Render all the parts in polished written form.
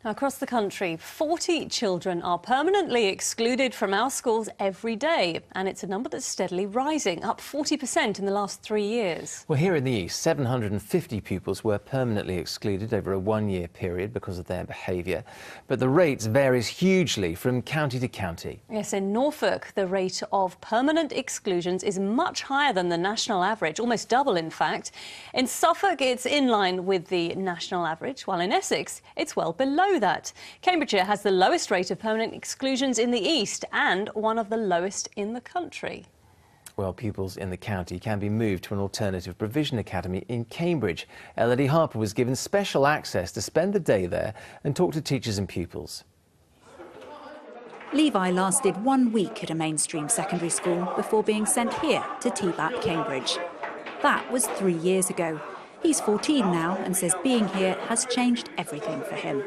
Across the country, 40 children are permanently excluded from our schools every day, and it's a number that's steadily rising, up 40% in the last 3 years. Well, here in the East, 750 pupils were permanently excluded over a one-year period because of their behaviour. But the rate varies hugely from county to county. Yes, in Norfolk, the rate of permanent exclusions is much higher than the national average, almost double, in fact. In Suffolk, it's in line with the national average, while in Essex, it's well below that. Cambridgeshire has the lowest rate of permanent exclusions in the East and one of the lowest in the country. Well, pupils in the county can be moved to an alternative provision academy in Cambridge. Elodie Harper was given special access to spend the day there and talk to teachers and pupils. Levi lasted 1 week at a mainstream secondary school before being sent here to TBAP Cambridge. That was 3 years ago. He's 14 now and says being here has changed everything for him.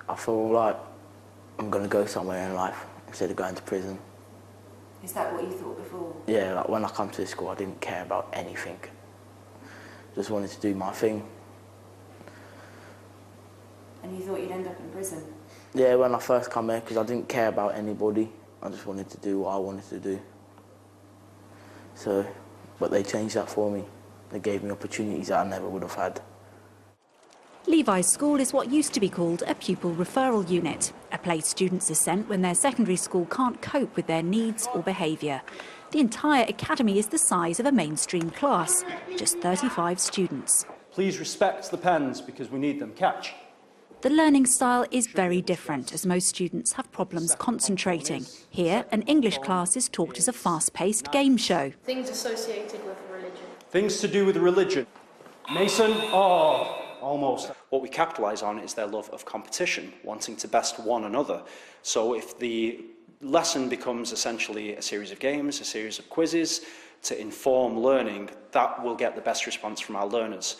I feel like I'm going to go somewhere in life instead of going to prison. Is that what you thought before? Yeah, like when I come to this school I didn't care about anything. Just wanted to do my thing. And you thought you'd end up in prison? Yeah, when I first come here, because I didn't care about anybody. I just wanted to do what I wanted to do. So, but they changed that for me. They gave me opportunities that I never would have had. Levi's school is what used to be called a Pupil Referral Unit, a place students are sent when their secondary school can't cope with their needs or behaviour. The entire academy is the size of a mainstream class, just 35 students. Please respect the pens because we need them. Catch. The learning style is very different as most students have problems concentrating. Here, an English class is taught as a fast-paced game show. Things associated with religion. Things to do with religion. Mason? Oh, almost. What we capitalise on is their love of competition, wanting to best one another. So if the lesson becomes essentially a series of games, a series of quizzes to inform learning, that will get the best response from our learners.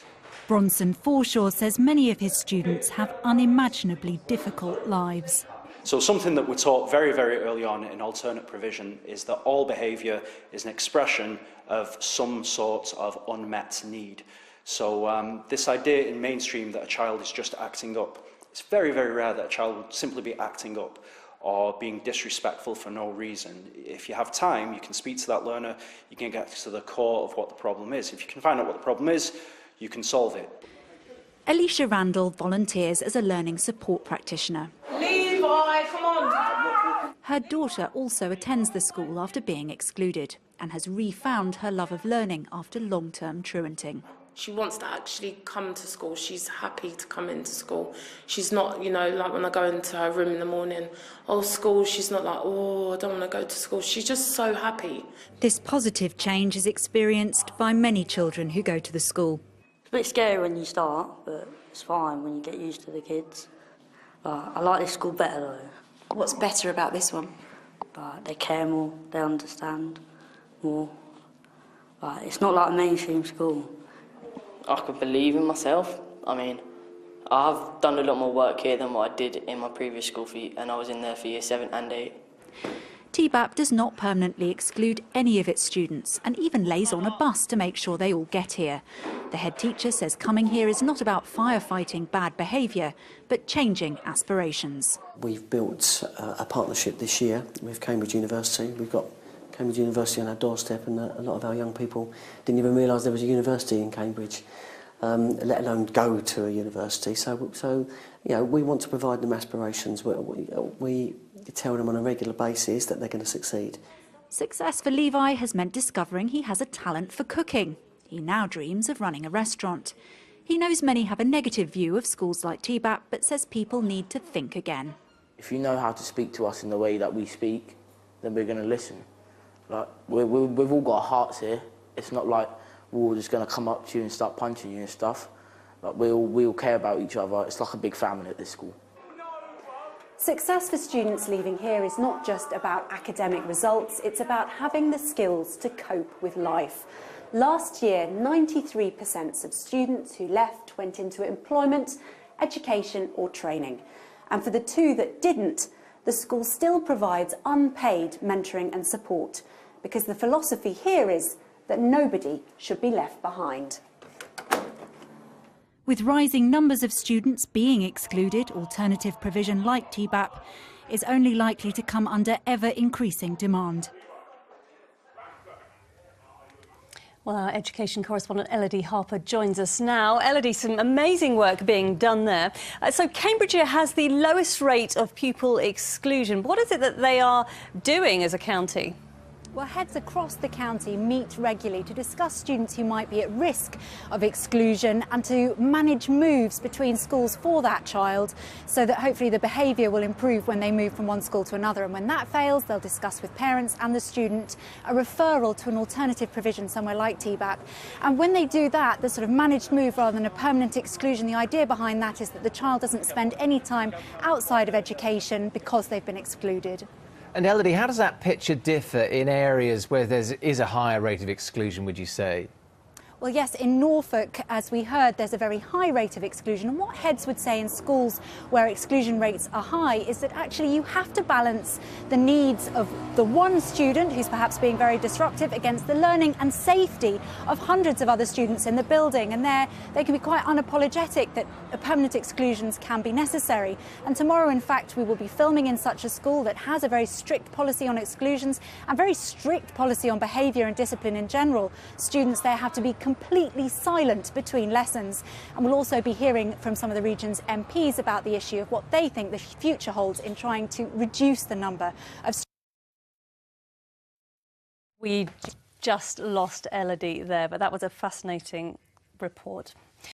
Bronson Forshaw says many of his students have unimaginably difficult lives. So something that we're taught very, very early on in alternate provision is that all behaviour is an expression of some sort of unmet need. So this idea in mainstream that a child is just acting up, it's very, very rare that a child would simply be acting up or being disrespectful for no reason. If you have time, you can speak to that learner, you can get to the core of what the problem is. If you can find out what the problem is, you can solve it. Alicia Randall volunteers as a learning support practitioner. Levi, come on! Her daughter also attends the school after being excluded and has refound her love of learning after long-term truanting. She wants to actually come to school. She's happy to come into school. She's not, you know, like when I go into her room in the morning, oh, school, she's not like, oh, I don't want to go to school. She's just so happy. This positive change is experienced by many children who go to the school. It's a bit scary when you start, but it's fine when you get used to the kids. I like this school better though. What's better about this one? They care more, they understand more. It's not like a mainstream school. I could believe in myself. I mean, I've done a lot more work here than what I did in my previous school, and I was in there for year 7 and 8. TBAP does not permanently exclude any of its students and even lays on a bus to make sure they all get here. The head teacher says coming here is not about firefighting bad behaviour, but changing aspirations. We've built a partnership this year with Cambridge University. We've got Cambridge University on our doorstep, and a lot of our young people didn't even realise there was a university in Cambridge, let alone go to a university. So you know, we want to provide them aspirations. We tell them on a regular basis that they're going to succeed. Success for Levi has meant discovering he has a talent for cooking. He now dreams of running a restaurant. He knows many have a negative view of schools like TBAP, but says people need to think again. If you know how to speak to us in the way that we speak, then we're going to listen. Like, we've all got hearts here. It's not like we're all just going to come up to you and start punching you and stuff. Like, we all care about each other. It's like a big family at this school. Success for students leaving here is not just about academic results, it's about having the skills to cope with life. Last year, 93% of students who left went into employment, education or training. And for the 2 that didn't, the school still provides unpaid mentoring and support, because the philosophy here is that nobody should be left behind. With rising numbers of students being excluded, alternative provision like TBAP is only likely to come under ever-increasing demand. Well, our education correspondent Elodie Harper joins us now. Elodie, some amazing work being done there. So Cambridgeshire has the lowest rate of pupil exclusion. What is it that they are doing as a county? Well, heads across the county meet regularly to discuss students who might be at risk of exclusion and to manage moves between schools for that child so that hopefully the behaviour will improve when they move from one school to another. And when that fails, they'll discuss with parents and the student a referral to an alternative provision somewhere like TBAP. And when they do that, the sort of managed move rather than a permanent exclusion, the idea behind that is that the child doesn't spend any time outside of education because they've been excluded. And Elodie, how does that picture differ in areas where there is a higher rate of exclusion, would you say? Well, yes, in Norfolk, as we heard, there's a very high rate of exclusion. And what heads would say in schools where exclusion rates are high is that actually you have to balance the needs of the one student who's perhaps being very disruptive against the learning and safety of hundreds of other students in the building. And they can be quite unapologetic that permanent exclusions can be necessary. And tomorrow, in fact, we will be filming in such a school that has a very strict policy on exclusions and very strict policy on behaviour and discipline in general. Students there have to be completely silent between lessons, and we'll also be hearing from some of the region's MPs about the issue of what they think the future holds in trying to reduce the number of students. We just lost Elodie there, but that was a fascinating report.